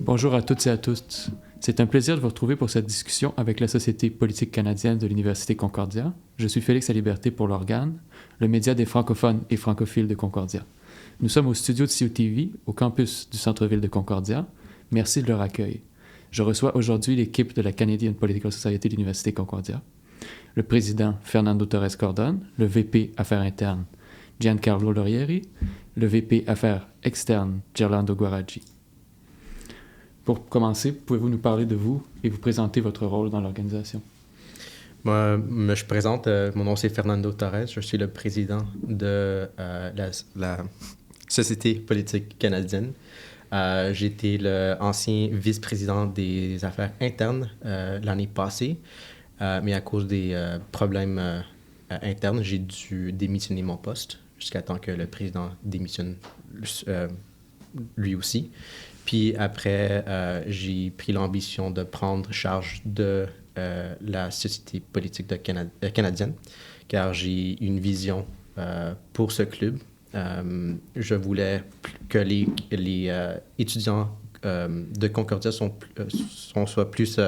Bonjour à toutes et à tous. C'est un plaisir de vous retrouver pour cette discussion avec la Société politique canadienne de l'Université Concordia. Je suis Félix Laliberté pour l'Organe, le média des francophones et francophiles de Concordia. Nous sommes au studio de CUTV, au campus du centre-ville de Concordia. Merci de leur accueil. Je reçois aujourd'hui l'équipe de la Canadian Political Society de l'Université Concordia, le président Fernando Torres Cordon, le VP Affaires internes Giancarlo Laurieri, le VP Affaires externes Gerlando Guaraggi. Pour commencer, pouvez-vous nous parler de vous et vous présenter votre rôle dans l'organisation? Moi, je présente, mon nom c'est Fernando Torres, je suis le président de la Société politique canadienne. J'étais l'ancien vice-président des affaires internes l'année passée, mais à cause des problèmes internes, j'ai dû démissionner mon poste jusqu'à temps que le président démissionne lui aussi. Puis après, j'ai pris l'ambition de prendre charge de la Société politique canadienne, car j'ai une vision pour ce club. Je voulais que les étudiants de Concordia soient plus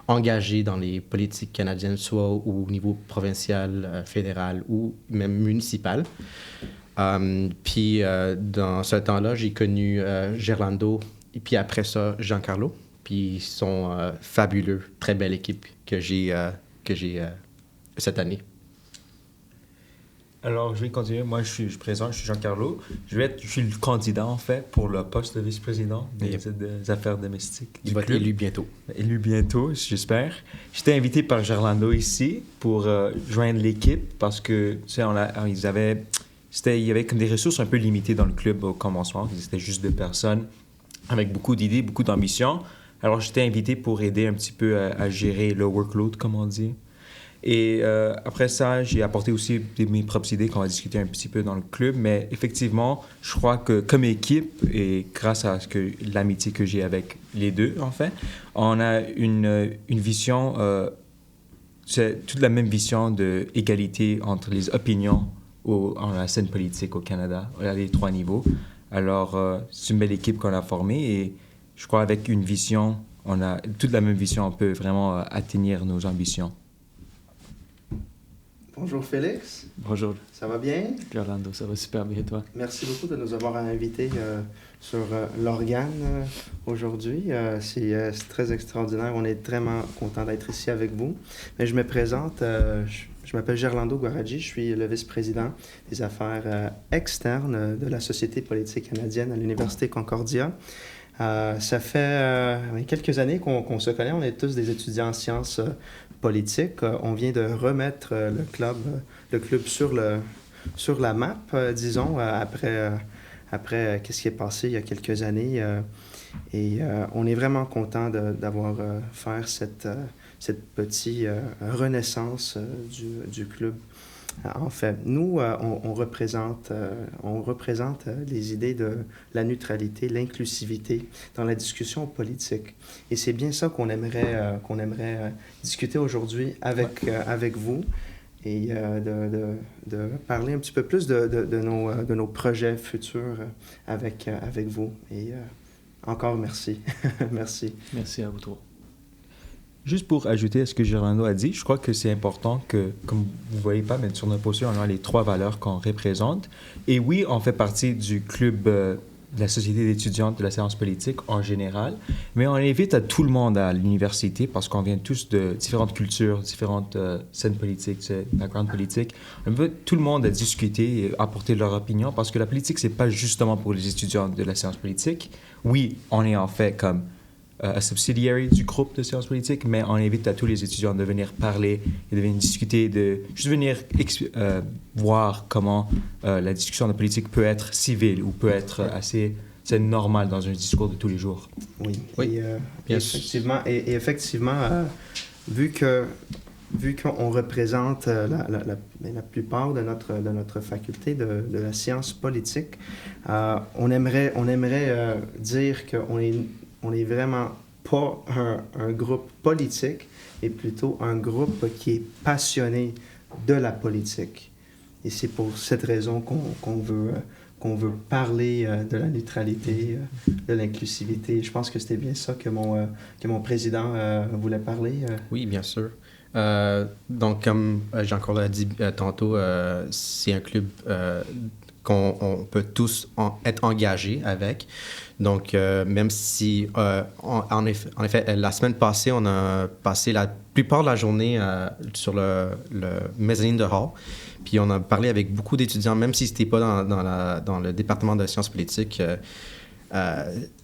engagés dans les politiques canadiennes, soit au niveau provincial, fédéral ou même municipal. Puis dans ce temps-là, j'ai connu Gerlando et puis après ça, Giancarlo. Puis ils sont fabuleux, très belle équipe que j'ai cette année. Alors, je vais continuer. Moi, je suis Giancarlo. Je suis le candidat, en fait, pour le poste de vice-président des affaires domestiques. Il va être élu bientôt. Élu bientôt, j'espère. J'étais invité par Gerlando ici pour joindre l'équipe parce que, tu sais, il y avait comme des ressources un peu limitées dans le club au commencement. C'était juste 2 personnes avec beaucoup d'idées, beaucoup d'ambition. Alors, j'étais invité pour aider un petit peu à gérer le workload, comme on dit. Et après ça, j'ai apporté aussi mes propres idées qu'on va discuter un petit peu dans le club. Mais effectivement, je crois que comme équipe, et grâce à l'amitié que j'ai avec les deux, en fait, on a une vision, c'est toute la même vision d'égalité entre les opinions en la scène politique au Canada, à les 3 niveaux. Alors, c'est une belle équipe qu'on a formée et je crois avec une vision, on a toute la même vision, on peut vraiment atteindre nos ambitions. Bonjour Félix. Bonjour. Ça va bien? Gerlando, ça va super bien, toi? Merci beaucoup de nous avoir invités sur l'Organe aujourd'hui. C'est très extraordinaire. On est vraiment content d'être ici avec vous. Mais je me présente, je m'appelle Gerlando Guaraggi, je suis le vice-président des affaires externes de la Société politique canadienne à l'Université Concordia. Ça fait quelques années qu'on se connaît. On est tous des étudiants en sciences politiques. On vient de remettre le club sur la map, disons, après qu'est-ce qui est passé il y a quelques années. Et on est vraiment content d'avoir fait cette petite renaissance du club. En fait, nous, on représente les idées de la neutralité, l'inclusivité dans la discussion politique. Et c'est bien ça qu'on aimerait discuter aujourd'hui avec vous et de parler un petit peu plus de nos projets futurs avec vous. Et encore merci. Merci. Merci à vous trois. Juste pour ajouter à ce que Gerlando a dit, je crois que c'est important que, comme vous ne voyez pas, mais sur notre poster, on a les 3 valeurs qu'on représente. Et oui, on fait partie du club de la Société d'étudiantes de la science politique en général, mais on invite à tout le monde à l'université parce qu'on vient tous de différentes cultures, différentes scènes politiques, backgrounds politiques. On invite tout le monde à discuter et apporter leur opinion parce que la politique, c'est pas justement pour les étudiants de la science politique. Oui, on est en fait comme un subsidiary du groupe de sciences politiques, mais on invite à tous les étudiants de venir parler et de venir discuter, juste venir voir comment la discussion de politique peut être civile ou peut être assez normal dans un discours de tous les jours. Oui. Et effectivement, vu qu'on représente la plupart de notre faculté de la science politique, on aimerait dire qu'on est vraiment pas un groupe politique, mais plutôt un groupe qui est passionné de la politique. Et c'est pour cette raison qu'on veut qu'on veut parler de la neutralité, de l'inclusivité. Je pense que c'était bien ça que mon président voulait parler. Oui, bien sûr. Donc, comme Jean-Claude l'a dit tantôt, c'est un club qu'on peut tous être engagés avec. Donc, même si, en effet, la semaine passée, on a passé la plupart de la journée sur le mezzanine de Hall, puis on a parlé avec beaucoup d'étudiants, même si ce n'était pas dans le département de sciences politiques.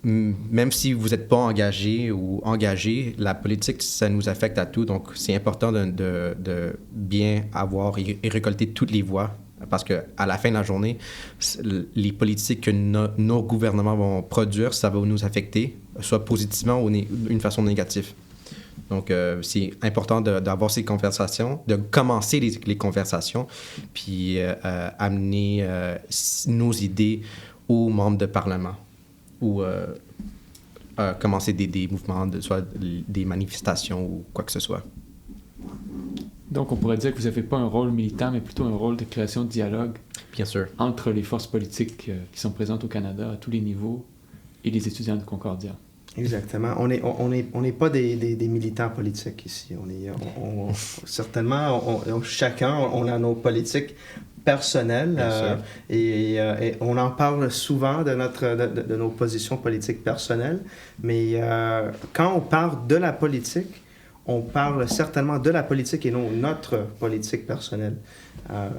Même si vous n'êtes pas engagé ou engagé, la politique, ça nous affecte à tous. Donc, c'est important de bien avoir et récolter toutes les voix. Parce qu'à la fin de la journée, les politiques que nos gouvernements vont produire, ça va nous affecter, soit positivement ou d'une façon négative. Donc, c'est important d'avoir ces conversations, de commencer les conversations, puis amener nos idées aux membres de Parlement ou commencer des mouvements, soit des manifestations ou quoi que ce soit. Donc, on pourrait dire que vous n'avez pas un rôle militant, mais plutôt un rôle de création de dialogue. Bien sûr. Entre les forces politiques qui sont présentes au Canada à tous les niveaux et les étudiants de Concordia. Exactement. On n'est pas des militants politiques ici. Certainement, chacun, on a nos politiques personnelles et on en parle souvent de nos positions politiques personnelles, mais quand on parle de la politique, on parle certainement de la politique et non notre politique personnelle.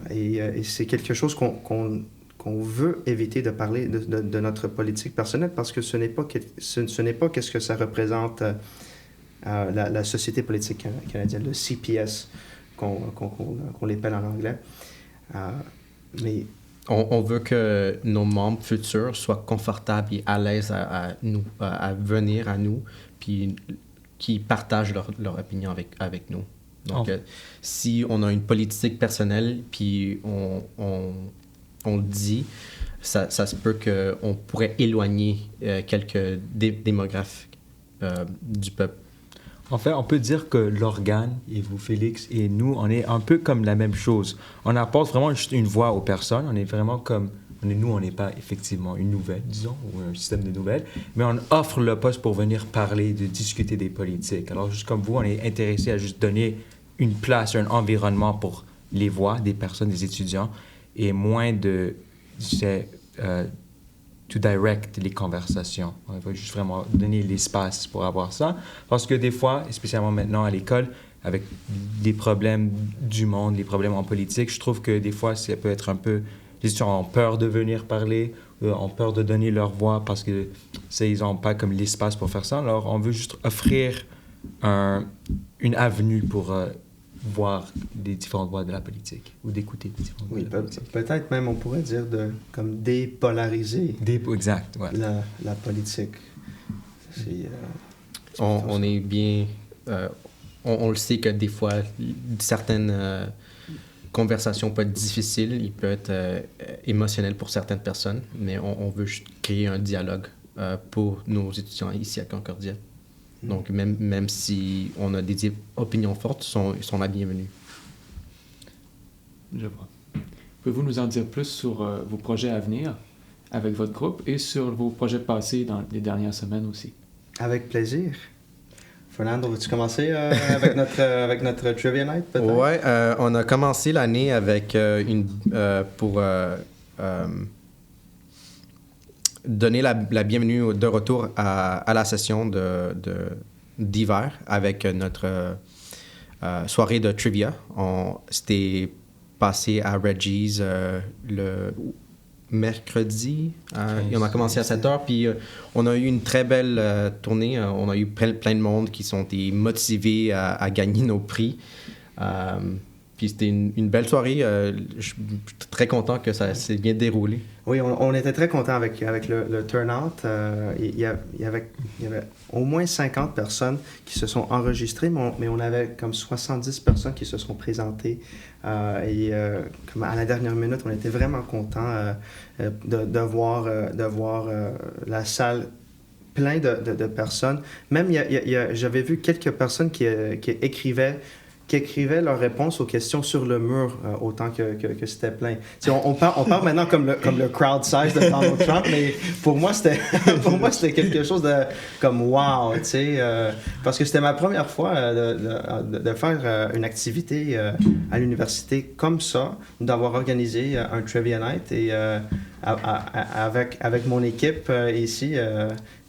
Et c'est quelque chose qu'on veut éviter de parler de notre politique personnelle parce que ce n'est pas qu'est-ce que ça représente la Société politique canadienne, le CPS, qu'on l'appelle en anglais. Mais on veut que nos membres futurs soient confortables et à l'aise à venir à nous, puis qui partagent leur opinion avec nous. Donc, si on a une politique personnelle, puis on le dit, ça se peut qu'on pourrait éloigner quelques démographes du peuple. En fait, on peut dire que l'organe, et vous, Félix, et nous, on est un peu comme la même chose. On apporte vraiment juste une voix aux personnes. On est vraiment comme... on n'est pas effectivement une nouvelle, disons, ou un système de nouvelles, mais on offre le poste pour venir parler, de discuter des politiques. Alors, juste comme vous, on est intéressé à juste donner une place, un environnement pour les voix des personnes, des étudiants, et moins to direct les conversations. On va juste vraiment donner l'espace pour avoir ça. Parce que des fois, et spécialement maintenant à l'école, avec les problèmes du monde, les problèmes en politique, je trouve que des fois, ça peut être un peu... Les étudiants ont peur de venir parler, ont peur de donner leur voix parce que ils n'ont pas comme l'espace pour faire ça. Alors, on veut juste offrir une avenue pour voir les différentes voix de la politique ou d'écouter les différentes voix de la politique. Peut-être même on pourrait dire comme dépolariser exact, ouais. la politique. On est bien... on le sait que des fois, certaines conversations peuvent être difficiles, il peut être émotionnel pour certaines personnes, mais on veut juste créer un dialogue pour nos étudiants ici à Concordia. Donc, même si on a des opinions fortes, ils sont la bienvenue. Je vois. Pouvez-vous nous en dire plus sur vos projets à venir avec votre groupe et sur vos projets passés dans les dernières semaines aussi? Avec plaisir. Fernando, veux-tu commencer avec notre Trivia Night, peut-être? Oui, on a commencé l'année avec pour donner la bienvenue de retour à la session d'hiver avec notre soirée de trivia. C'était passé à Reggie's le mercredi. Et on a commencé à 7h, puis on a eu une très belle tournée. On a eu plein de monde qui sont motivés à gagner nos prix. Puis c'était une belle soirée. Je suis très content que ça s'est bien déroulé. Oui, on était très contents avec le turnout. Il y avait au moins 50 personnes qui se sont enregistrées, mais on avait comme 70 personnes qui se sont présentées. Comme à la dernière minute, on était vraiment contents de voir la salle pleine de personnes. Même, j'avais vu quelques personnes qui écrivaient qui écrivaient leurs réponses aux questions sur le mur autant que c'était plein. On parle maintenant comme le crowd size de Donald Trump, mais pour moi, c'était quelque chose de comme wow, tu sais, parce que c'était ma première fois de faire une activité à l'université comme ça, d'avoir organisé un Trivia Night et avec mon équipe ici,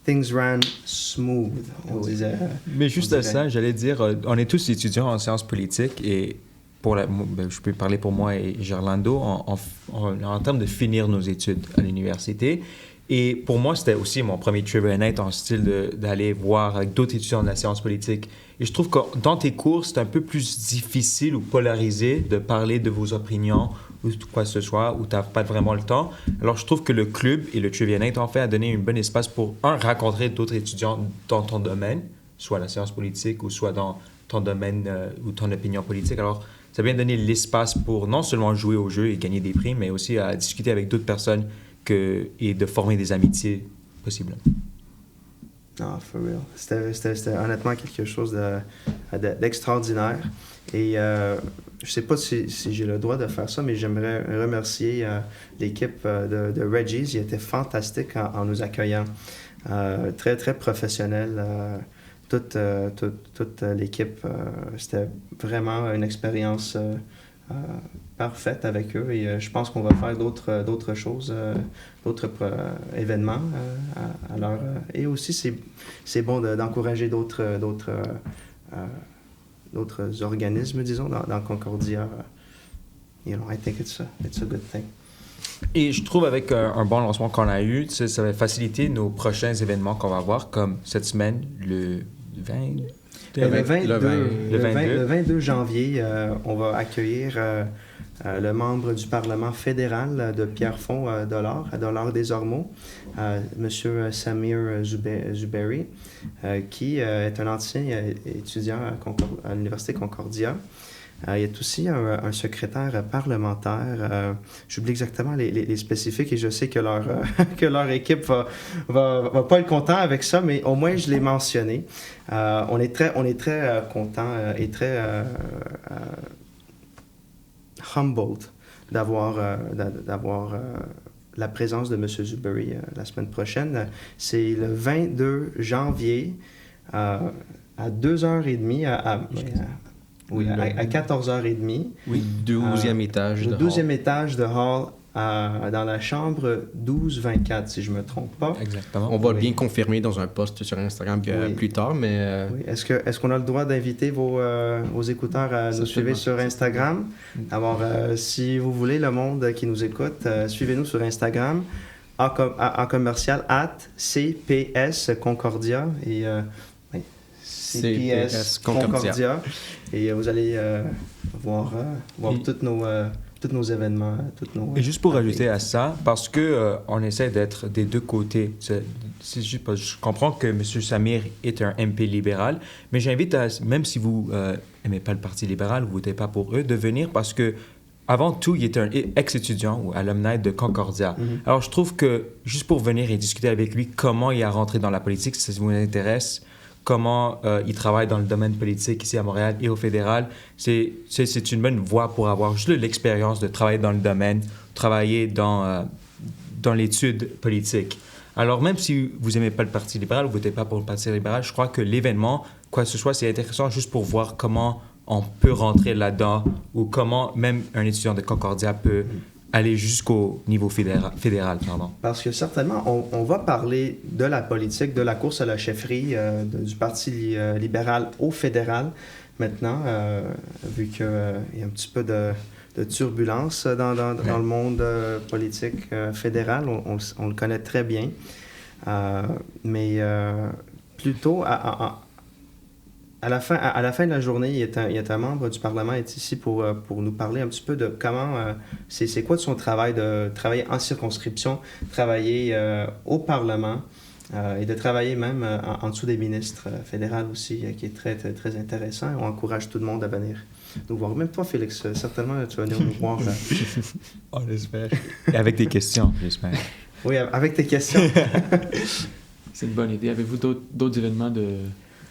things ran smooth, on disait. Mais juste à ça, j'allais dire, on est tous étudiants en sciences politiques et je peux parler pour moi et Gerlando en termes de finir nos études à l'université. Et pour moi, c'était aussi mon premier Trivia Night en style d'aller voir avec d'autres étudiants de la science politique. Et je trouve que dans tes cours, c'est un peu plus difficile ou polarisé de parler de vos opinions ou quoi que ce soit, où tu n'as pas vraiment le temps. Alors, je trouve que le club et le Trivia Night, en fait, a donné un bon espace pour, rencontrer d'autres étudiants dans ton domaine, soit la science politique ou soit dans ton domaine ou ton opinion politique. Alors, ça a bien donné l'espace pour non seulement jouer au jeu et gagner des prix, mais aussi à discuter avec d'autres personnes et de former des amitiés possibles. Non, for real. C'était honnêtement quelque chose d'extraordinaire. Et je sais pas si j'ai le droit de faire ça, mais j'aimerais remercier l'équipe de Reggie's. Ils étaient fantastiques en nous accueillant. Très, très professionnels. Toute l'équipe. C'était vraiment une expérience parfaite avec eux. Et je pense qu'on va faire d'autres choses, d'autres événements à leur... et aussi, c'est bon d'encourager d'autres organismes, disons, dans Concordia. I think it's a good thing. Et je trouve avec un bon lancement qu'on a eu, ça va faciliter nos prochains événements qu'on va avoir, comme cette semaine, le 22 janvier, on va accueillir le membre du Parlement fédéral de Pierrefonds à Dollard des Ormeaux, M. Samir Zuberi, qui est un ancien étudiant à l'Université Concordia. Il y a aussi un secrétaire parlementaire. J'oublie exactement les spécifiques et je sais que leur équipe va pas être content avec ça, mais au moins je l'ai mentionné. On est très content et très humbled d'avoir la présence de M. Zuberi la semaine prochaine. C'est le 22 janvier à 2h30 à 14h30. Oui, 12e étage de le 12e étage de Hall, dans la chambre 1224, si je ne me trompe pas. Exactement. On va bien confirmer dans un post sur Instagram plus tard, mais... Oui. Est-ce qu'on a le droit d'inviter vos écouteurs à nous suivre sur Instagram? Alors, si vous voulez, le monde qui nous écoute, suivez-nous sur Instagram en commercial @CPS Concordia et... CPS Concordia. Et vous allez voir tous nos événements. Et juste pour ajouter à ça, parce que on essaie d'être des deux côtés. C'est juste parce que je comprends que M. Samir est un MP libéral, mais j'invite même si vous n'aimez pas le Parti libéral, vous ne votez pas pour eux, de venir parce que avant tout, il était un ex-étudiant ou alumni de Concordia. Mm-hmm. Alors, je trouve que juste pour venir et discuter avec lui comment il a rentré dans la politique, si ça vous intéresse, comment il travaille dans le domaine politique ici à Montréal et au fédéral, c'est une bonne voie pour avoir juste l'expérience de travailler dans le domaine, travailler dans l'étude politique. Alors, même si vous n'aimez pas le Parti libéral, vous ne votez pas pour le Parti libéral, je crois que l'événement, quoi que ce soit, c'est intéressant juste pour voir comment on peut rentrer là-dedans ou comment même un étudiant de Concordia peut aller jusqu'au niveau fédéral. Parce que certainement, on va parler de la politique, de la course à la chefferie du Parti libéral au fédéral maintenant, vu qu'il y a un petit peu de turbulence dans le monde politique fédéral. On le connaît très bien. Mais plutôt... À la fin de la journée, il y a un membre du Parlement qui est ici pour nous parler un petit peu de comment... c'est quoi de son travail, de travailler en circonscription, travailler au Parlement et de travailler même en dessous des ministres fédéraux aussi, qui est très, très, très intéressant. On encourage tout le monde à venir nous voir. Même toi, Félix, certainement, tu vas venir nous voir. On l'espère. Et avec des questions, j'espère. Oui, avec tes questions. C'est une bonne idée. Avez-vous d'autres événements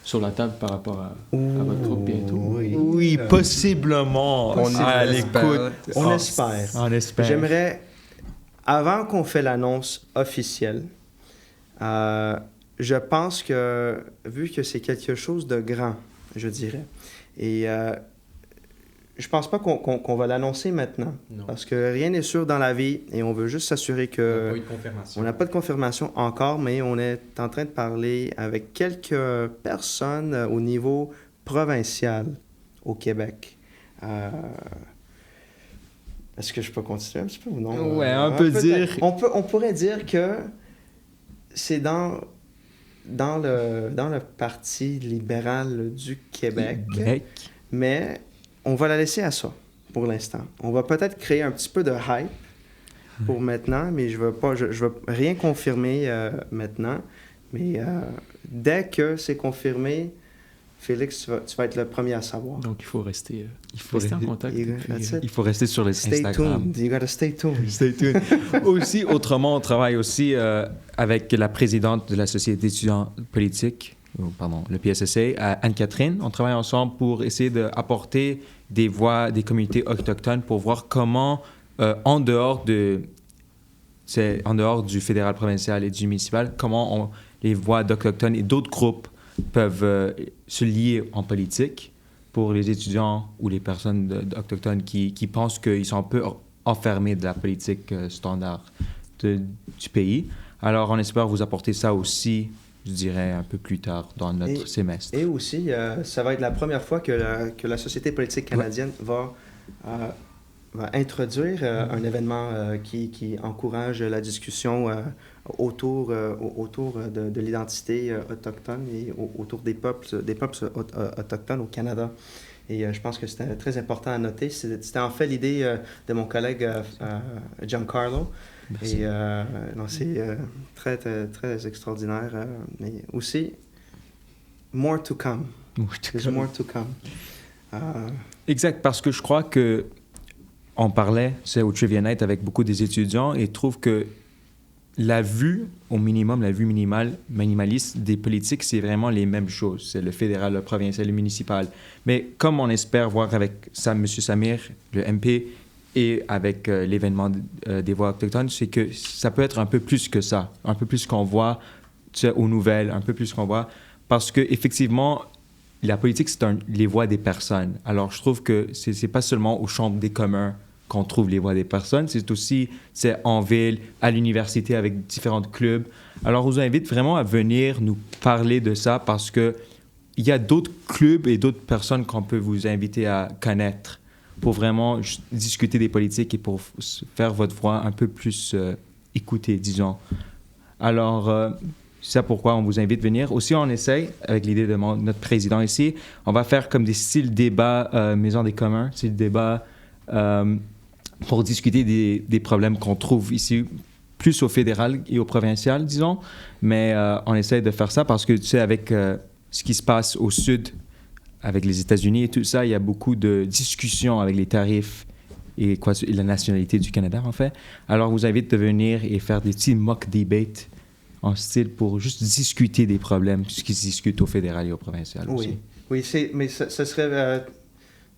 sur la table par rapport à votre groupe bientôt? Oui, Oui, possiblement. On à espère. l'écoute. On Ah, espère. On espère. J'aimerais, avant qu'on fait l'annonce officielle, je pense que, vu que c'est quelque chose de grand, je dirais, et je pense pas qu'on va l'annoncer maintenant, Non. parce que rien n'est sûr dans la vie, et on veut juste s'assurer que... On n'a pas de confirmation encore, mais on est en train de parler avec quelques personnes au niveau provincial au Québec. Est-ce que je peux continuer un petit peu ou non? Ouais, on peut dire... On pourrait dire que c'est dans le Parti libéral du Québec, mais on va la laisser à ça pour l'instant. On va peut-être créer un petit peu de hype pour maintenant, mais je veux rien confirmer maintenant. Mais dès que c'est confirmé, Félix, tu vas être le premier à savoir. Donc, il faut rester en rester- contact. That's it. Il faut rester sur les Stay Instagram. tuned. You gotta stay tuned. Stay tuned. Aussi, autrement, on travaille aussi avec la présidente de la Société d'étudiants politiques, le PSSA, Anne-Catherine. On travaille ensemble pour essayer d'apporter des voix des communautés autochtones pour voir comment, en dehors du fédéral, provincial et du municipal, comment les voix d'Autochtones et d'autres groupes peuvent se lier en politique pour les étudiants ou les personnes autochtones qui pensent qu'ils sont un peu enfermés de la politique standard du pays. Alors, on espère vous apporter ça aussi, je dirais, un peu plus tard dans notre semestre. Et aussi, ça va être la première fois que la Société politique canadienne va introduire un événement qui encourage la discussion autour de l'identité autochtone et autour des peuples autochtones au Canada. Et je pense que c'était très important à noter. C'était en fait l'idée de mon collègue Giancarlo. Merci. Et non, c'est très, très, très extraordinaire. Mais aussi, more to come. There's more to come. Exact, parce que je crois que on parlait, au Trivia Night avec beaucoup des étudiants et trouve que la vue, au minimum, la vue minimaliste des politiques, c'est vraiment les mêmes choses. C'est le fédéral, le provincial, le municipal. Mais comme on espère voir avec M. Samir, le MP, et avec l'événement des voix autochtones, c'est que ça peut être un peu plus que ça, un peu plus qu'on voit aux nouvelles, un peu plus qu'on voit, parce qu'effectivement, la politique, c'est les voix des personnes. Alors, je trouve que c'est pas seulement aux chambres des communs qu'on trouve les voix des personnes, c'est aussi en ville, à l'université, avec différents clubs. Alors, je vous invite vraiment à venir nous parler de ça parce qu'il y a d'autres clubs et d'autres personnes qu'on peut vous inviter à connaître pour vraiment discuter des politiques et pour faire votre voix un peu plus écoutée, disons. Alors, c'est ça pourquoi on vous invite à venir. Aussi, on essaye, avec l'idée de notre président ici, on va faire comme des styles débats Maison des communs, styles débats pour discuter des problèmes qu'on trouve ici, plus au fédéral et au provincial, disons. Mais on essaie de faire ça parce que, tu sais, avec ce qui se passe au sud, avec les États-Unis et tout ça, il y a beaucoup de discussions avec les tarifs et la nationalité du Canada, en fait. Alors, on vous invite de venir et faire des petits mock debates en style pour juste discuter des problèmes, ce qui se discute au fédéral et au provincial aussi. Oui, mais ce serait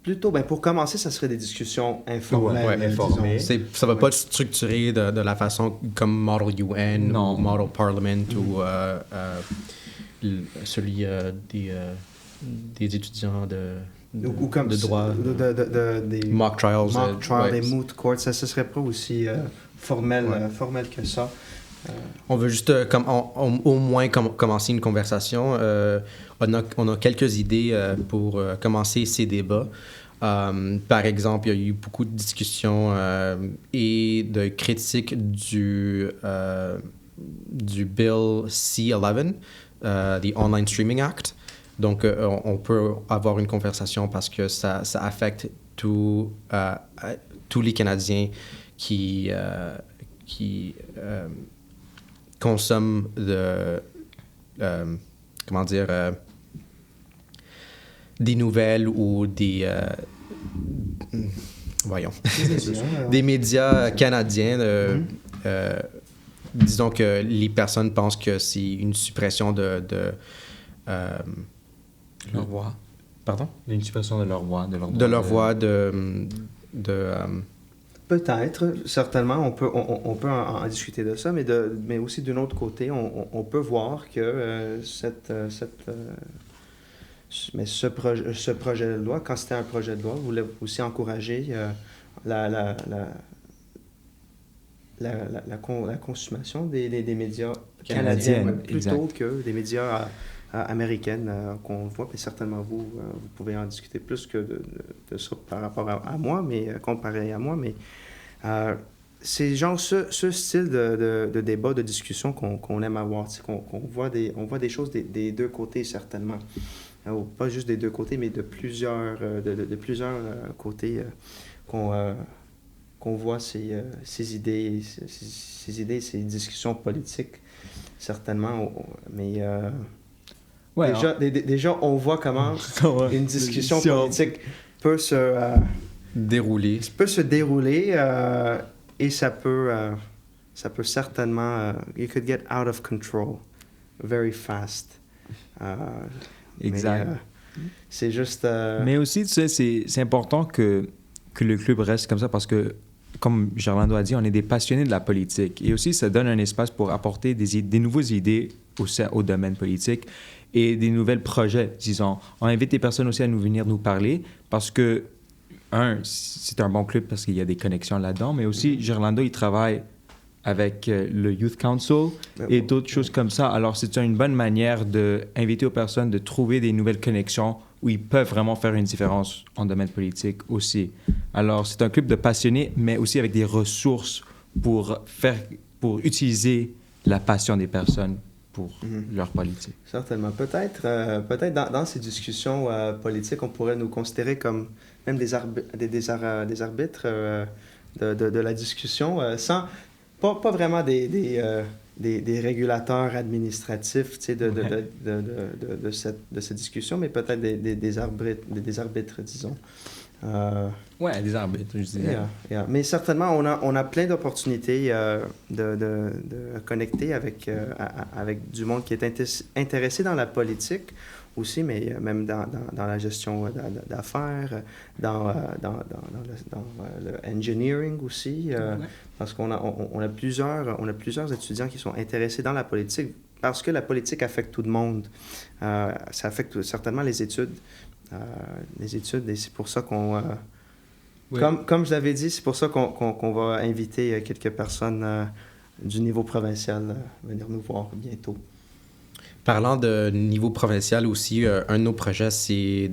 plutôt, pour commencer, ça serait des discussions informelles. Informées. Ça ne va pas être structuré de la façon comme Model UN ou Model Parliament ou celui des étudiants ou comme de droit. Des mock trials. Des moot courts. Ça ne serait pas aussi formel que ça. On veut juste au moins commencer une conversation. On a quelques idées pour commencer ces débats. Par exemple, il y a eu beaucoup de discussions et de critiques du Bill C-11, the Online Streaming Act. Donc, on peut avoir une conversation parce que ça affecte tous les Canadiens qui consomment des nouvelles ou des des médias canadiens. Disons que les personnes pensent que c'est une suppression de leur voix. Pardon? L'usurpation de leur voix. De leur voix, Peut-être, certainement, on peut en discuter de ça, mais aussi d'un autre côté, on peut voir que ce projet de loi, quand c'était un projet de loi, voulait aussi encourager la consommation des médias canadiens plutôt que des médias américaines qu'on voit, et certainement vous pouvez en discuter plus que de ça par rapport à moi, mais comparé à moi, mais c'est genre ce style de débat, de discussion qu'on aime avoir, on voit des choses des deux côtés certainement. Pas juste des deux côtés, mais de plusieurs côtés qu'on voit ces idées, ces discussions politiques, certainement. Mais déjà, on voit comment une discussion politique peut se dérouler et ça peut certainement... you could get out of control very fast. Exact. Mais, c'est juste... Mais aussi, tu sais, c'est important que le club reste comme ça parce que, comme Gerlando a dit, on est des passionnés de la politique. Et aussi, ça donne un espace pour apporter des nouvelles idées au domaine politique et des nouvelles projets, disons. On invite des personnes aussi à venir nous parler parce que, c'est un bon club parce qu'il y a des connexions là-dedans, mais aussi, Gerlando, il travaille avec le Youth Council et d'autres choses comme ça. Alors, c'est une bonne manière d'inviter aux personnes de trouver des nouvelles connexions où ils peuvent vraiment faire une différence en domaine politique aussi. Alors, c'est un club de passionnés, mais aussi avec des ressources pour utiliser la passion des personnes pour leur politique. Certainement. Peut-être dans ces discussions politiques, on pourrait nous considérer comme même des arbitres de la discussion, sans... Pas vraiment des régulateurs administratifs, tu sais, de cette discussion, mais peut-être des arbitres, disons. Ouais, des arbitres, je dirais. Yeah. Mais certainement, on a plein d'opportunités de connecter avec du monde qui est intéressé dans la politique aussi, mais même dans la gestion d'affaires, dans le engineering aussi, parce qu'on a plusieurs étudiants qui sont intéressés dans la politique, parce que la politique affecte tout le monde. Ça affecte certainement les études, et c'est pour ça qu'on... Comme je l'avais dit, c'est pour ça qu'on va inviter quelques personnes du niveau provincial à venir nous voir bientôt. Parlant de niveau provincial aussi, un de nos projets, c'est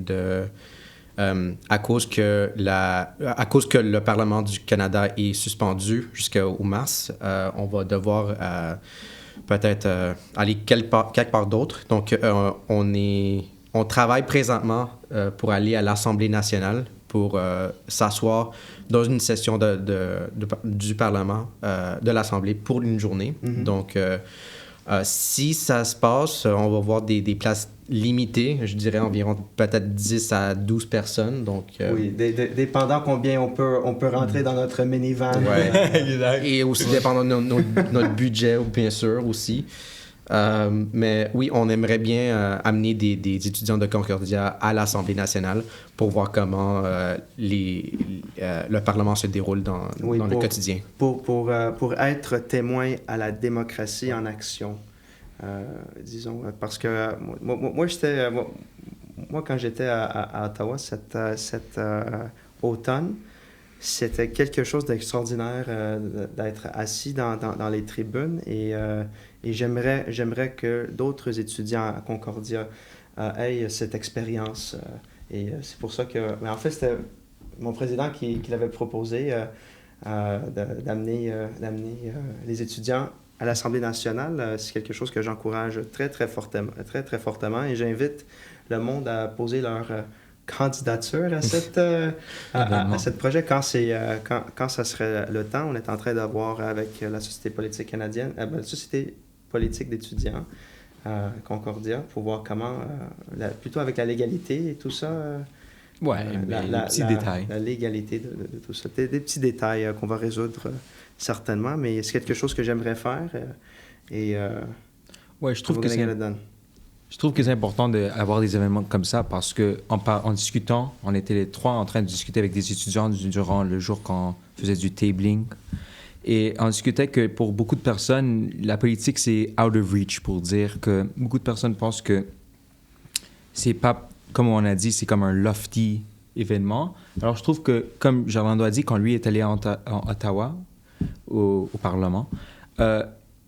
à cause que le Parlement du Canada est suspendu jusqu'au mars, on va devoir peut-être aller quelque part d'autre. Donc, on travaille présentement pour aller à l'Assemblée nationale pour s'asseoir dans une session du Parlement, de l'Assemblée pour une journée. Mm-hmm. Donc, si ça se passe, on va voir des places limitées, je dirais environ peut-être 10 à 12 personnes. Donc, oui, dépendant combien on peut rentrer dans notre minivan. Ouais. Et aussi dépendant de notre budget, bien sûr, aussi. Mais oui, on aimerait bien amener des étudiants de Concordia à l'Assemblée nationale pour voir comment le Parlement se déroule dans le quotidien. Pour être témoin à la démocratie en action, disons. Parce que moi quand j'étais à Ottawa cet automne, c'était quelque chose d'extraordinaire d'être assis dans les tribunes et j'aimerais que d'autres étudiants à Concordia aient cette expérience. Et c'est pour ça que... Mais en fait, c'était mon président qui l'avait proposé d'amener les étudiants à l'Assemblée nationale. C'est quelque chose que j'encourage très, très fortement. Et j'invite le monde à poser leur... candidature à cette projet quand ça serait le temps. On est en train d'avoir avec la Société politique canadienne, la Société politique d'étudiants Concordia, pour voir comment, plutôt avec la légalité et tout ça. Les petits détails. La légalité de tout ça. Des petits détails qu'on va résoudre certainement, mais c'est quelque chose que j'aimerais faire. Je trouve que Je trouve que c'est important d'avoir des événements comme ça parce qu'en discutant, on était les trois en train de discuter avec des étudiants durant le jour quand on faisait du tabling. Et on discutait que pour beaucoup de personnes, la politique, c'est out of reach pour dire que beaucoup de personnes pensent que c'est pas, comme on a dit, c'est comme un lofty événement. Alors je trouve que, comme Gerlando a dit, quand lui est allé en Ottawa, au Parlement,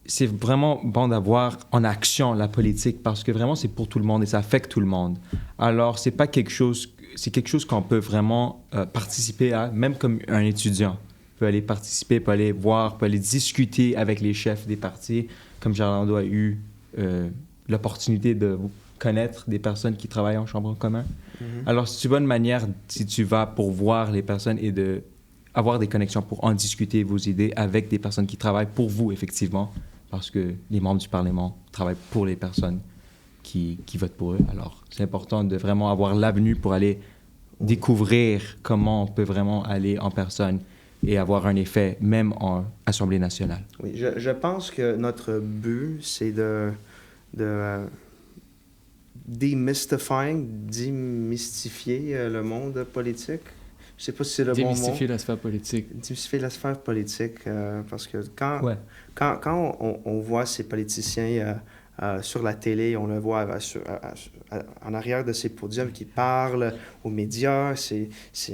c'est vraiment bon d'avoir en action la politique parce que vraiment c'est pour tout le monde et ça affecte tout le monde. Alors c'est quelque chose qu'on peut vraiment participer à, même comme un étudiant peut aller participer, peut aller voir, peut aller discuter avec les chefs des partis, comme Gerlando a eu l'opportunité de connaître des personnes qui travaillent en chambre en commun. Mm-hmm. Alors c'est une bonne manière si tu vas pour voir les personnes et de avoir des connexions pour en discuter vos idées avec des personnes qui travaillent pour vous, effectivement, parce que les membres du Parlement travaillent pour les personnes qui votent pour eux. Alors, c'est important de vraiment avoir l'avenue pour aller découvrir comment on peut vraiment aller en personne et avoir un effet, même en Assemblée nationale. Oui, je pense que notre but, c'est de démystifier le monde politique. Je sais pas si c'est le bon mot. Démystifier la sphère politique. Démystifier la sphère politique, parce que quand on voit ces politiciens sur la télé, on le voit en arrière de ces podiums qui parlent aux médias, c'est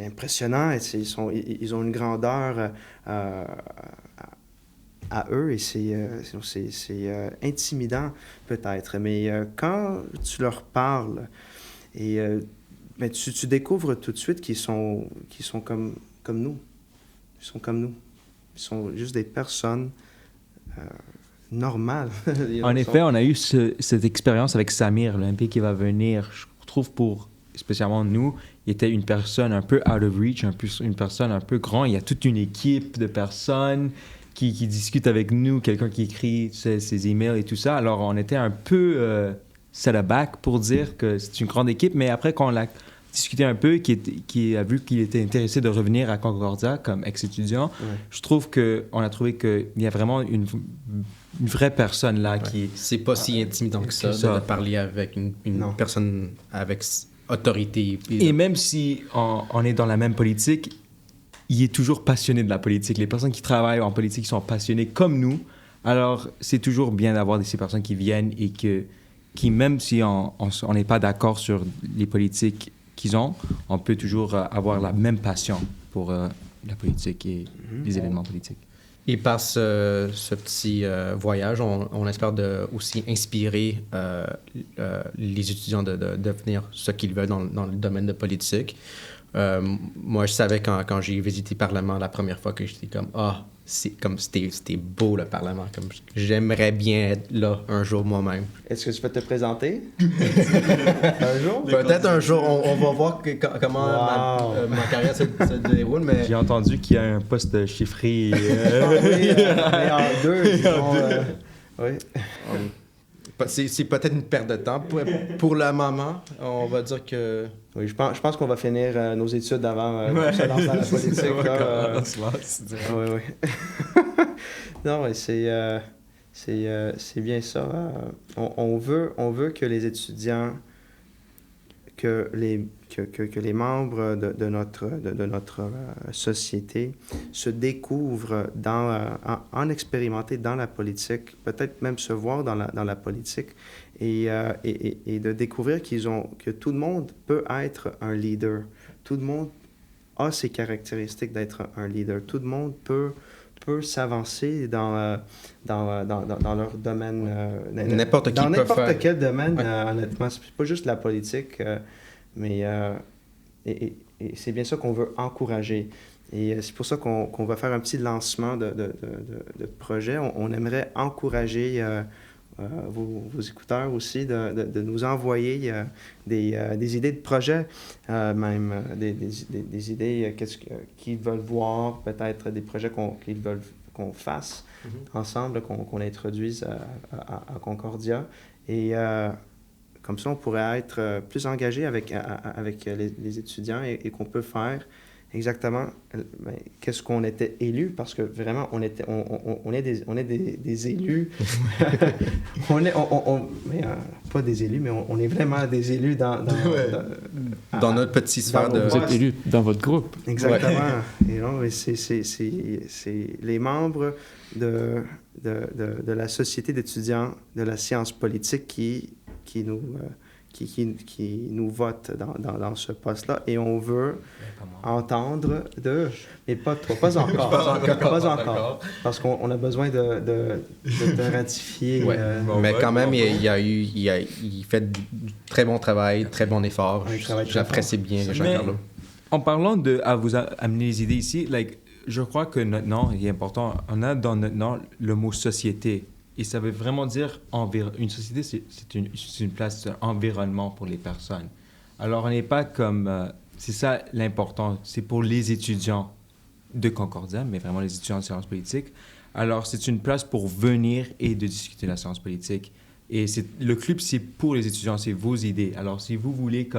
impressionnant. Ils ont une grandeur à eux et c'est intimidant peut-être. Mais quand tu leur parles et mais tu découvres tout de suite qu'ils sont comme nous. Ils sont comme nous. Ils sont juste des personnes normales. En effet, on a eu cette expérience avec Samir, l'Olympique qui va venir. Je trouve spécialement nous, il était une personne un peu out of reach, une personne un peu grande. Il y a toute une équipe de personnes qui discutent avec nous, quelqu'un qui écrit ses emails et tout ça. Alors, on était un peu set aback pour dire que c'est une grande équipe, mais après, quand on l'a discuté un peu, qui a vu qu'il était intéressé de revenir à Concordia comme ex-étudiant, je trouve qu'on a trouvé qu'il y a vraiment une vraie personne là qui... C'est pas si intimidant que ça de parler avec une personne avec autorité. Et même si on est dans la même politique, il est toujours passionné de la politique. Les personnes qui travaillent en politique sont passionnées comme nous. Alors, c'est toujours bien d'avoir ces personnes qui viennent et qui même si on n'est pas d'accord sur les politiques qu'ils ont, on peut toujours avoir la même passion pour la politique et les événements politiques. Et par ce petit voyage, on espère aussi inspirer les étudiants de devenir ce qu'ils veulent dans le domaine de politique. Moi, je savais quand j'ai visité le Parlement la première fois que j'étais comme c'était beau le Parlement, comme j'aimerais bien être là un jour moi-même. Est-ce que tu peux te présenter un jour? Peut-être un jour, on va voir comment ma carrière se déroule, mais... J'ai entendu qu'il y a un poste chiffré. Oui, mais en deux, oui. C'est peut-être une perte de temps. Pour le moment, on va dire que... Oui, je pense qu'on va finir nos études avant se lancer dans la politique. Oui. Non, mais c'est bien ça. On veut que les étudiants, que les membres de notre société se découvrent en expérimenter dans la politique, peut-être même se voir dans la politique et de découvrir que tout le monde peut être un leader. Tout le monde a ces caractéristiques d'être un leader. Tout le monde peut s'avancer dans leur domaine. N'importe qui dans peut n'importe faire. quel domaine, honnêtement. C'est pas juste la politique, mais et c'est bien ça qu'on veut encourager. Et c'est pour ça qu'on va faire un petit lancement de projet. On aimerait encourager vos écouteurs aussi de nous envoyer des idées de projet, même des idées qu'ils veulent voir, peut-être des projets qu'ils veulent qu'on fasse ensemble, qu'on introduise à Concordia. Et comme ça, on pourrait être plus engagé avec les étudiants et qu'on peut faire exactement qu'est-ce qu'on était élu, parce que vraiment, on est des élus. Pas des élus, mais on est vraiment des élus dans notre petite sphère de... Vous êtes élus dans votre groupe. Exactement. Et non, mais c'est les membres de la Société d'étudiants de la science politique qui nous votent dans ce poste-là, et on veut entendre de... Mais pas encore. Pas encore. Parce qu'on a besoin de ratifier. Ouais. Mais quand même, il fait du très bon travail, très bon effort. J'apprécie bien Jean-Carlo. En parlant à vous amener les idées ici, je crois que notre nom est important. On a dans notre nom le mot société. Et ça veut vraiment dire une société, c'est une place d'environnement pour les personnes. Alors, on n'est pas comme... c'est ça l'important. C'est pour les étudiants de Concordia, mais vraiment les étudiants de sciences politiques. Alors, c'est une place pour venir et de discuter de la science politique. Et le club, c'est pour les étudiants, c'est vos idées. Alors, si vous voulez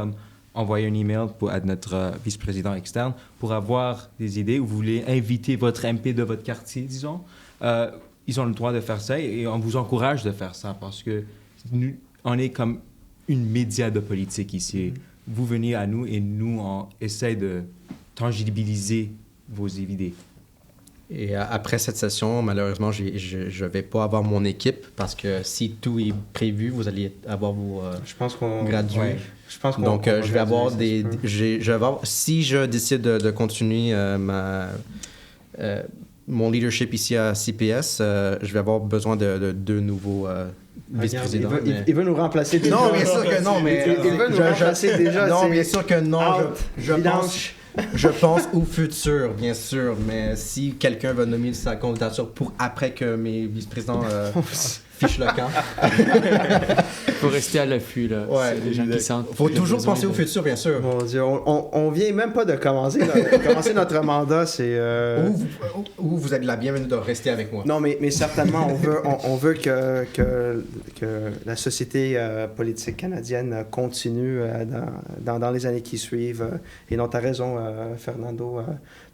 envoyer un email à notre vice-président externe pour avoir des idées, ou vous voulez inviter votre MP de votre quartier, disons... ils ont le droit de faire ça, et on vous encourage de faire ça, parce que nous, on est comme une média de politique ici. Vous venez à nous, et nous, on essaie de tangibiliser vos idées. Et après cette session, malheureusement, je ne vais pas avoir mon équipe, parce que si tout est prévu, vous allez avoir vos gradués. Ouais. Donc, je vais avoir si je décide de continuer mon leadership ici à CPS, je vais avoir besoin de deux nouveaux vice-présidents. Il veut nous remplacer déjà. Non, bien sûr que non, mais... Il veut nous remplacer déjà. Non, bien sûr que non. Je pense au futur, bien sûr, mais si quelqu'un va nommer sa candidature pour après que mes vice-présidents fichent le camp... Il faut rester à l'affût, là. Ouais, c'est des gens qui sentent... Il faut toujours penser au futur, bien sûr. Mon Dieu, on vient même pas de commencer notre mandat, c'est... Ou vous êtes la bienvenue de rester avec moi. Non, mais certainement, on veut que la société politique canadienne continue dans les années qui suivent. Et non, t'as raison, Fernando,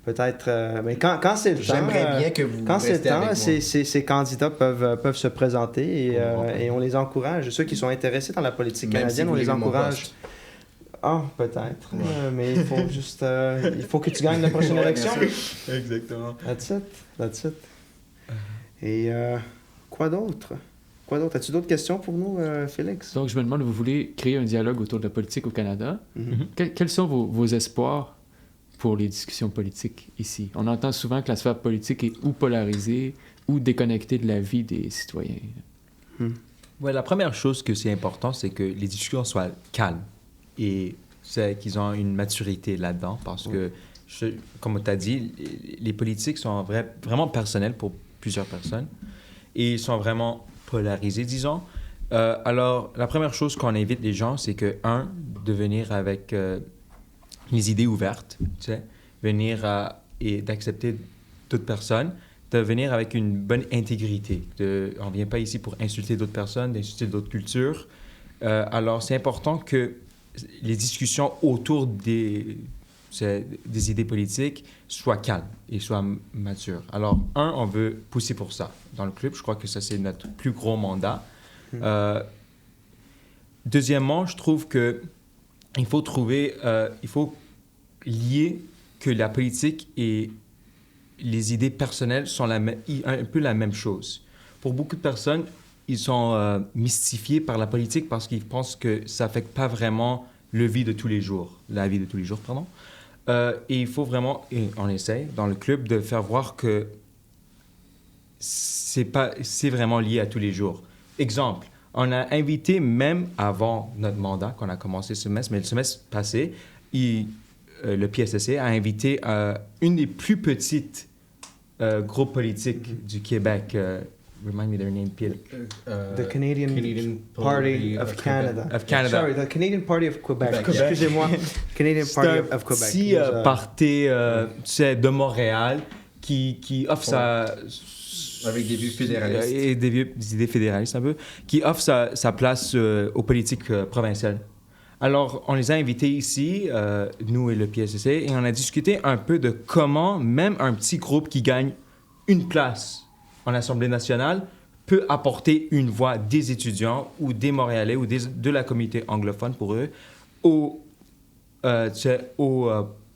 peut-être... mais quand c'est le temps... J'aimerais bien que vous quand c'est le temps, avec moi. ces candidats peuvent se présenter, et on les encourage. Ceux qui sont intéressés dans la politique canadienne, on les encourage. Ah, peut-être. Mais il faut juste... il faut que tu gagnes la prochaine élection. Exactement. That's it. Et quoi d'autre? As-tu d'autres questions pour nous, Félix? Donc, je me demande, vous voulez créer un dialogue autour de la politique au Canada. Mm-hmm. Quels sont vos espoirs pour les discussions politiques ici? On entend souvent que la sphère politique est ou polarisée ou déconnectée de la vie des citoyens. Ouais, la première chose que c'est important, c'est que les discussions soient calmes, et c'est qu'ils ont une maturité là-dedans, parce que, comme tu as dit, les politiques sont vraiment personnels pour plusieurs personnes, et ils sont vraiment polarisés, disons. Alors, la première chose qu'on invite les gens, c'est que, de venir avec les idées ouvertes, tu sais, et d'accepter d'autres personnes, de venir avec une bonne intégrité. On ne vient pas ici pour insulter d'autres personnes, d'insulter d'autres cultures. Alors, c'est important que les discussions autour des idées politiques soient calmes et soient matures. Alors, on veut pousser pour ça dans le club. Je crois que ça, c'est notre plus gros mandat. Deuxièmement, je trouve que il faut lier que la politique et les idées personnelles sont un peu la même chose. Pour beaucoup de personnes, ils sont mystifiés par la politique parce qu'ils pensent que ça n'affecte pas vraiment la vie de tous les jours. Et il faut vraiment, et on essaie dans le club de faire voir que c'est vraiment lié à tous les jours. Exemple, on a invité, même avant notre mandat, qu'on a commencé ce semestre, mais le semestre passé, le PSSC a invité une des plus petites groupes politiques du Québec. Remind me their name, Pierre. The Canadian Party of Canada. Sorry, the Canadian Party of Quebec. Excusez-moi. Canadian Party of Quebec. C'est un petit parti de Montréal qui offre sa... Avec des vues fédéralistes. Et des idées fédéralistes un peu. Qui offre sa place aux politiques provinciales. Alors, on les a invités ici, nous et le PSCC, et on a discuté un peu de comment même un petit groupe qui gagne une place en Assemblée nationale peut apporter une voix des étudiants ou des Montréalais ou de la communauté anglophone pour eux au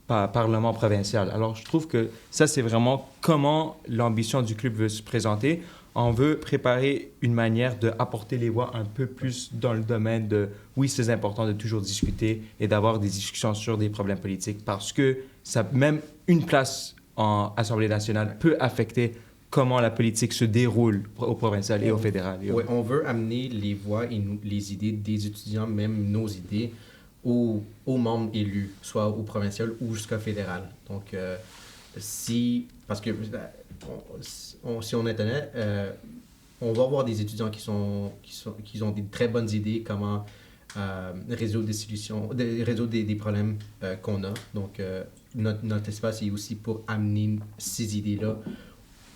Parlement provincial. Alors, je trouve que ça, c'est vraiment comment l'ambition du club veut se présenter. On veut préparer une manière d'apporter les voix un peu plus dans le domaine de, oui, c'est important de toujours discuter et d'avoir des discussions sur des problèmes politiques parce que ça, même une place en Assemblée nationale peut affecter comment la politique se déroule au provincial et au fédéral. Oui, on veut amener les voix et les idées des étudiants, même nos idées, aux membres élus, soit au provincial ou jusqu'au fédéral. Donc, parce que si on est honnête, on va avoir des étudiants qui ont des très bonnes idées, comment résoudre des solutions, résoudre des problèmes qu'on a. Donc, notre espace est aussi pour amener ces idées-là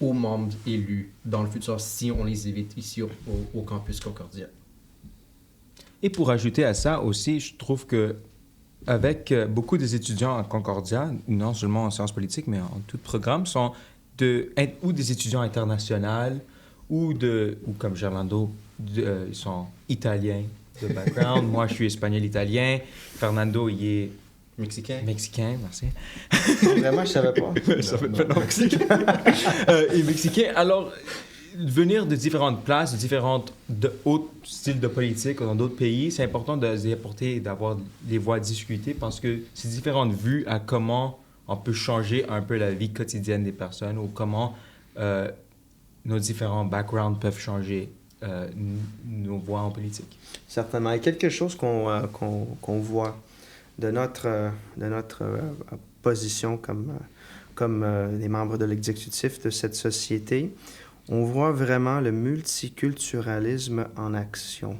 aux membres élus dans le futur si on les invite ici au campus Concordia. Et pour ajouter à ça aussi, je trouve que avec beaucoup des étudiants à Concordia, non seulement en sciences politiques, mais en tout programme, sont ou des étudiants internationaux, ou comme Gerlando, ils sont italiens de background. Moi, je suis espagnol-italien. Fernando, il est Mexicain, merci. Vraiment, je savais pas. Et mexicain. Alors, venir de différentes places, de autres styles de politique dans d'autres pays, c'est important d'y apporter, d'avoir des voix discutées parce que c'est différentes vues à comment on peut changer un peu la vie quotidienne des personnes ou comment nos différents backgrounds peuvent changer nos voix en politique. Certainement. Il y a quelque chose qu'on voit de notre position comme les membres de l'exécutif de cette société. On voit vraiment le multiculturalisme en action.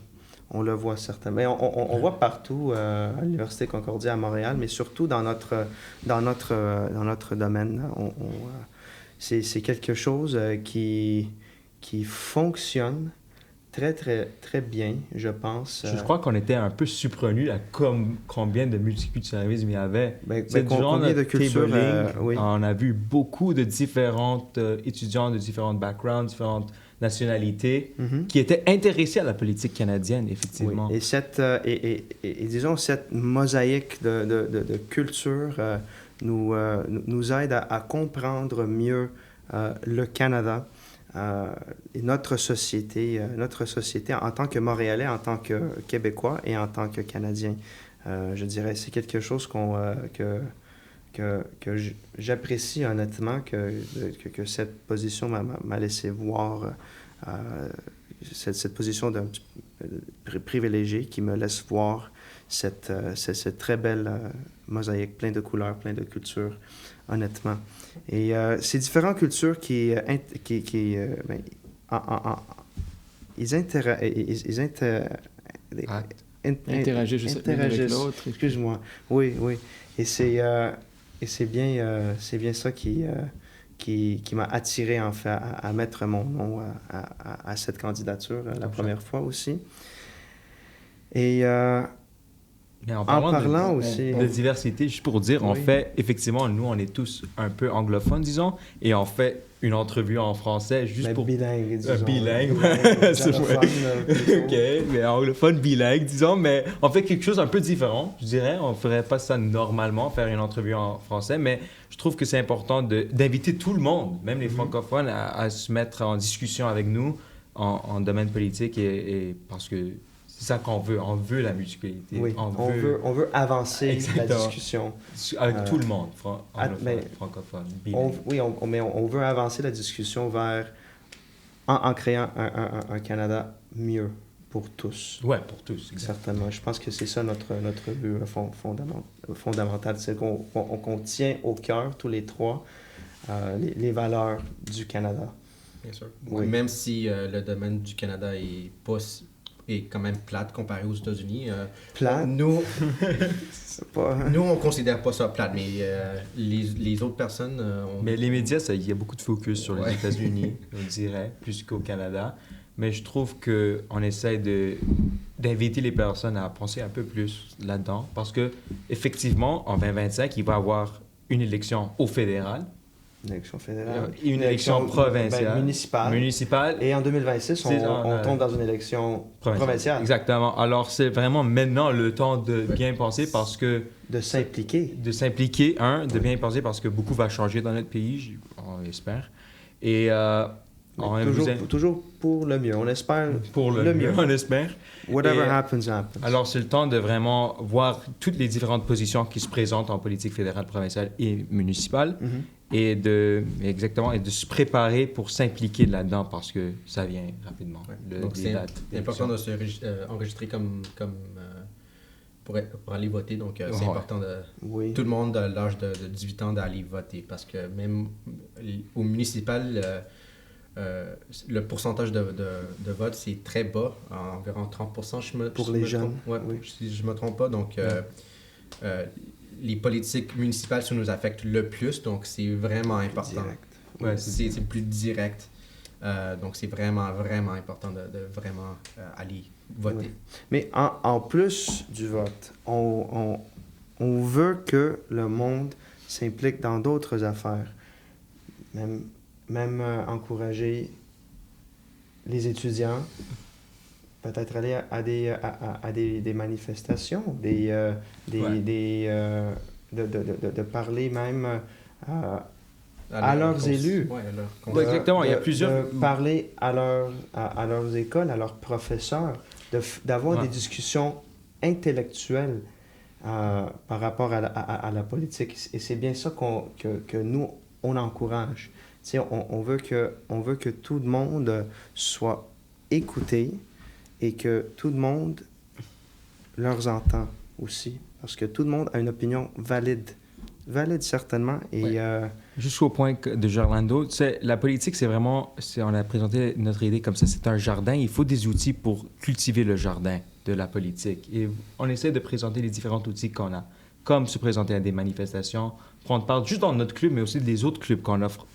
On le voit certainement. On voit partout à l'Université Concordia à Montréal, mais surtout dans notre domaine. C'est quelque chose qui fonctionne très, très, très bien, je pense. Je crois qu'on était un peu surprenus à combien de multiculturalisme il y avait. Combien de cultures, oui. On a vu beaucoup de différentes étudiants de différents backgrounds, différentes nationalités, qui étaient intéressés à la politique canadienne, effectivement. Oui. Et disons, cette mosaïque de culture nous aide à comprendre mieux le Canada. Et notre société en tant que Montréalais, en tant que Québécois et en tant que Canadien. Je dirais, c'est quelque chose que j'apprécie honnêtement, que cette position m'a laissé voir, cette position d'un privilégié qui me laisse voir cette très belle mosaïque, plein de couleurs, plein de cultures, honnêtement. Et ces différentes cultures interagissent avec l'autre. Excuse-moi. Oui. Et c'est bien ça qui m'a attiré, en fait, à mettre mon nom à cette candidature la première fois aussi. Et mais en parlant aussi de diversité, juste pour dire, on fait, effectivement, nous, on est tous un peu anglophones, disons, et on fait une entrevue en français juste pour... Bilingue, disons. Bilingue, c'est vrai. OK, mais anglophone, bilingue, disons, mais on fait quelque chose un peu différent, je dirais. On ne ferait pas ça normalement, faire une entrevue en français, mais je trouve que c'est important d'inviter tout le monde, même les francophones, à se mettre en discussion avec nous en domaine politique et parce que c'est ça qu'on veut. On veut la multiplication. Oui, on veut avancer exactement. La discussion. Avec tout le monde, francophone, bilingue. Mais on veut avancer la discussion en créant un Canada mieux pour tous. Oui, pour tous, exactement. Certainement. Je pense que c'est ça notre but fondamental. C'est qu'on tient au cœur, tous les trois, les valeurs du Canada. Bien sûr. Oui. Même si le domaine du Canada est quand même plate comparé aux États-Unis. Plate? Nous, on considère pas ça plate, mais les autres personnes... Mais les médias, il y a beaucoup de focus sur les États-Unis, on dirait, plus qu'au Canada. Mais je trouve qu'on essaie d'inviter les personnes à penser un peu plus là-dedans. Parce que effectivement, en 2025, il va y avoir une élection au fédéral, Une élection fédérale. une élection provinciale, municipale. Et en 2026, on tombe dans une élection provinciale. Exactement. Alors, c'est vraiment maintenant le temps de bien penser parce que... De s'impliquer. De s'impliquer, de bien penser parce que beaucoup va changer dans notre pays, on l'espère. Et... toujours pour le mieux. On espère pour le mieux, on espère. Whatever happens, happens. Alors, c'est le temps de vraiment voir toutes les différentes positions qui se présentent en politique fédérale, provinciale et municipale et de se préparer pour s'impliquer là-dedans parce que ça vient rapidement. Donc, c'est important de se enregistrer pour aller voter. Donc, c'est important tout le monde à l'âge de 18 ans d'aller voter parce que même au municipal... le pourcentage de vote, c'est très bas, environ 30%, pour les jeunes. Si je ne me trompe pas. Donc, les politiques municipales, ça nous affecte le plus, donc c'est vraiment important. C'est plus direct. Donc, c'est vraiment, vraiment important de vraiment aller voter. Mais en plus du vote, on veut que le monde s'implique dans d'autres affaires. Même encourager les étudiants, peut-être aller à des manifestations, de parler même à leurs élus. Exactement, il y a plusieurs... parler à leurs écoles, à leurs professeurs, d'avoir des discussions intellectuelles par rapport à la politique. Et c'est bien ça que nous, on encourage. On veut que tout le monde soit écouté et que tout le monde leur entend aussi. Parce que tout le monde a une opinion valide. Valide, certainement. Et, jusqu'au point de Gerlando, la politique, c'est vraiment... on a présenté notre idée comme ça, c'est un jardin. Il faut des outils pour cultiver le jardin de la politique. Et on essaie de présenter les différents outils qu'on a, comme se présenter à des manifestations, prendre part juste dans notre club, mais aussi des autres clubs qu'on offre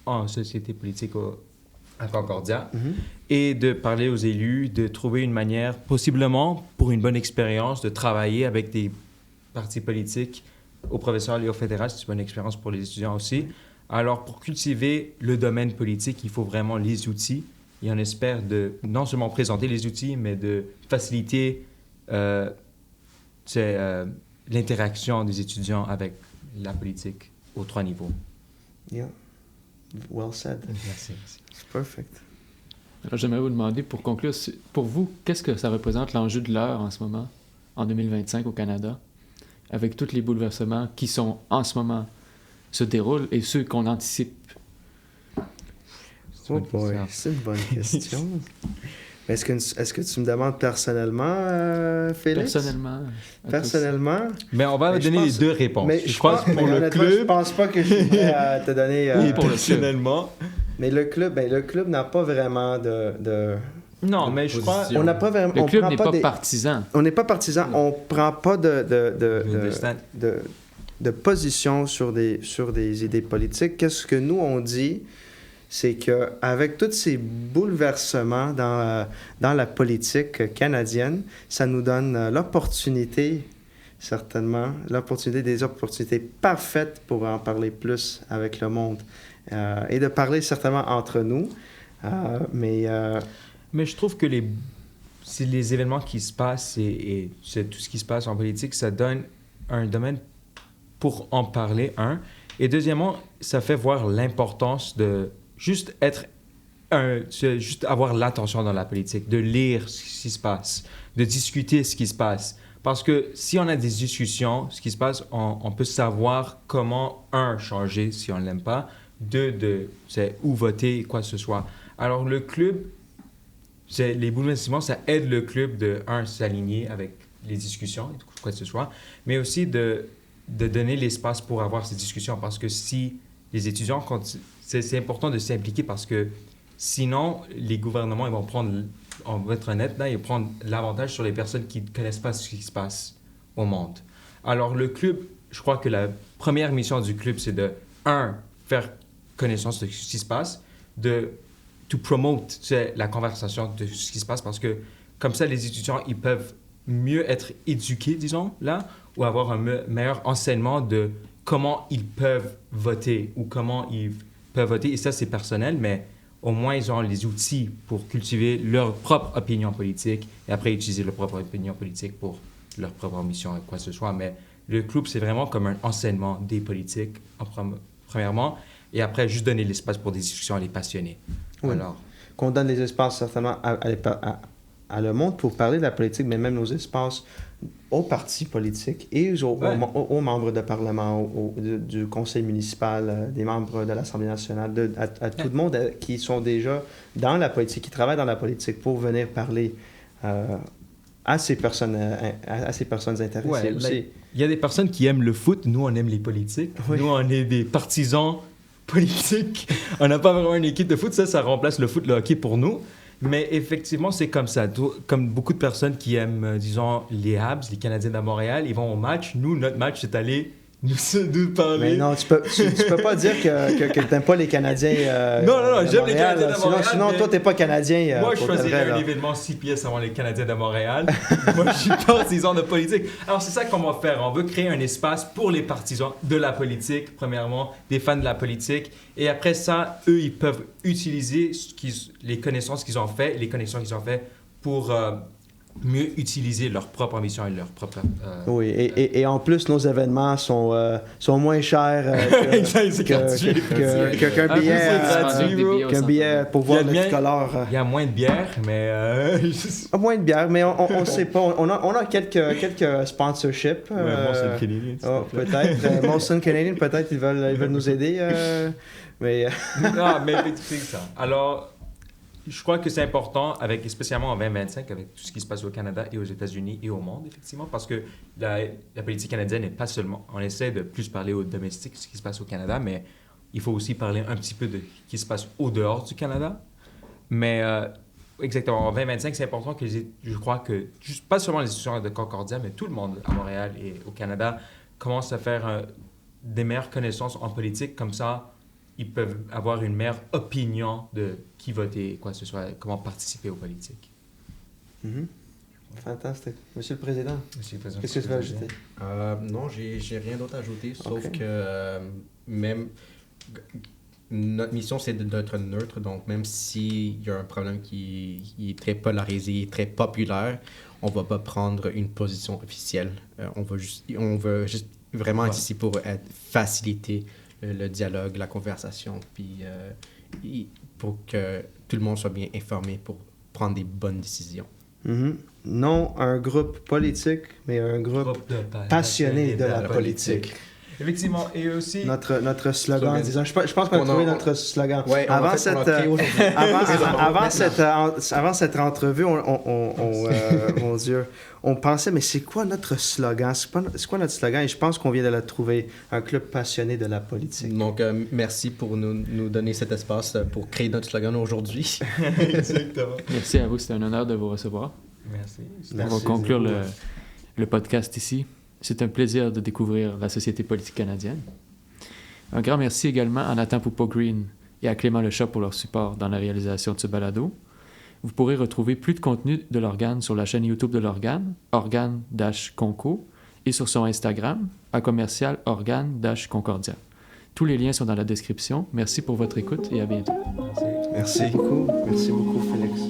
en société politique à Concordia, et de parler aux élus, de trouver une manière, possiblement, pour une bonne expérience, de travailler avec des partis politiques au provincial et au fédéral. C'est une bonne expérience pour les étudiants aussi. Alors, pour cultiver le domaine politique, il faut vraiment les outils, et on espère de non seulement présenter les outils, mais de faciliter l'interaction des étudiants avec la politique aux 3 niveaux. Yeah. Well said. Merci. It's perfect. Alors, j'aimerais vous demander, pour conclure, pour vous, qu'est-ce que ça représente l'enjeu de l'heure en ce moment, en 2025 au Canada, avec tous les bouleversements qui sont en ce moment se déroulent et ceux qu'on anticipe? Oh boy, c'est une bonne question. Est-ce que tu me demandes personnellement, Félix? Personnellement? Mais on va donner les 2 réponses. Mais je crois pour le club... Je pense pas que je vais te donner... personnellement. Mais le club n'a pas vraiment de non, mais je crois... On n'a pas vraiment... Le club n'est pas partisan. On n'est pas partisan. On prend pas de position sur des idées politiques. Qu'est-ce que nous, on dit... c'est qu'avec tous ces bouleversements dans la politique canadienne, ça nous donne l'opportunité, certainement, des opportunités parfaites pour en parler plus avec le monde et de parler certainement entre nous. Mais je trouve que les événements qui se passent et tout ce qui se passe en politique, ça donne un domaine pour en parler, et deuxièmement, ça fait voir l'importance de juste avoir l'attention dans la politique, de lire ce qui se passe, de discuter ce qui se passe. Parce que si on a des discussions, ce qui se passe, on peut savoir comment, changer si on ne l'aime pas, c'est où voter, quoi que ce soit. Alors le club, les bouleversements, ça aide le club de, s'aligner avec les discussions, quoi que ce soit, mais aussi de donner l'espace pour avoir ces discussions. Parce que si les étudiants... C'est important de s'impliquer parce que sinon, les gouvernements, ils vont prendre, on va être honnête, là, ils vont prendre l'avantage sur les personnes qui ne connaissent pas ce qui se passe au monde. Alors, le club, je crois que la première mission du club, c'est de, faire connaissance de ce qui se passe, to promote la conversation de ce qui se passe parce que Comme ça, les étudiants, ils peuvent mieux être éduqués, disons, là, ou avoir un meilleur enseignement de comment ils peuvent voter ou comment ils peuvent voter. Et ça, c'est personnel, mais au moins, ils ont les outils pour cultiver leur propre opinion politique et après utiliser leur propre opinion politique pour leur propre mission et quoi que ce soit. Mais le club, c'est vraiment comme un enseignement des politiques, premièrement, et après, juste donner l'espace pour des discussions à les passionnés. Oui. Alors, Qu'on donne des espaces certainement à le monde pour parler de la politique, mais même nos espaces aux partis politiques et aux membres de parlement, du conseil municipal, des membres de l'Assemblée nationale, à tout le monde qui sont déjà dans la politique, qui travaillent dans la politique pour venir parler à ces personnes intéressées aussi. Il y a des personnes qui aiment le foot, nous on aime les politiques, oui. Nous on est des partisans politiques, on n'a pas vraiment une équipe de foot, ça remplace le foot, le hockey pour nous. Mais effectivement, c'est comme ça. Comme beaucoup de personnes qui aiment, disons, les Habs, les Canadiens de Montréal, ils vont au match. Nous, notre match, c'est aller nous parler. Mais non, tu peux pas dire que t'aimes pas les Canadiens non, j'aime les Canadiens de Montréal. Sinon, toi, t'es pas Canadien. Moi, je choisirais un événement 6 pièces avant les Canadiens de Montréal. Moi, je suis partisan de politique. Alors, c'est ça qu'on va faire. On veut créer un espace pour les partisans de la politique, premièrement, des fans de la politique. Et après ça, eux, ils peuvent utiliser les connaissances qu'ils ont fait, les connexions qu'ils ont fait pour mieux utiliser leur propre ambition et leur propre... oui, et en plus, nos événements sont moins chers qu'un billet pour voir le tricolore. Il y a moins de bière, mais... moins de bière, mais on sait pas. On a quelques sponsorships. Molson Canadian. Peut-être. Molson Canadian, peut-être, ils veulent nous aider. Mais... non, mais c'est ça. Alors... Je crois que c'est important, spécialement en 2025, avec tout ce qui se passe au Canada et aux États-Unis et au monde, effectivement, parce que la politique canadienne n'est pas seulement... On essaie de plus parler aux domestiques, ce qui se passe au Canada, mais il faut aussi parler un petit peu de ce qui se passe au-dehors du Canada. Mais exactement, en 2025, c'est important que je crois que, pas seulement les institutions de Concordia, mais tout le monde à Montréal et au Canada commence à faire des meilleures connaissances en politique, comme ça... ils peuvent avoir une meilleure opinion de qui voter, quoi que ce soit, comment participer aux politiques. Mm-hmm. Fantastique. Monsieur le Président, qu'est-ce que tu veux ajouter? Non, j'ai rien d'autre à ajouter, sauf que même notre mission, c'est d'être neutre, donc même s'il y a un problème qui est très polarisé, très populaire, on ne va pas prendre une position officielle. On veut juste vraiment être ici pour faciliter le dialogue, la conversation, puis pour que tout le monde soit bien informé pour prendre des bonnes décisions. Mm-hmm. Non un groupe politique, mais un groupe passionné de la politique. Effectivement, et aussi... Notre slogan, disons. Je pense qu'on a trouvé notre slogan. Ouais, avant cette entrevue, mon Dieu, on pensait, mais c'est quoi notre slogan? C'est quoi notre slogan? Et je pense qu'on vient de le trouver, un club passionné de la politique. Donc, merci pour nous donner cet espace pour créer notre slogan aujourd'hui. Exactement. Merci à vous, c'était un honneur de vous recevoir. Merci. On va conclure le podcast ici. C'est un plaisir de découvrir la société politique canadienne. Un grand merci également à Nathan Poupeau-Green et à Clément Lechat pour leur support dans la réalisation de ce balado. Vous pourrez retrouver plus de contenu de l'Organe sur la chaîne YouTube de l'Organe, Organe-Conco, et sur son Instagram, @Organe-Concordia. Tous les liens sont dans la description. Merci pour votre écoute et à bientôt. Merci beaucoup. Merci beaucoup, Félix.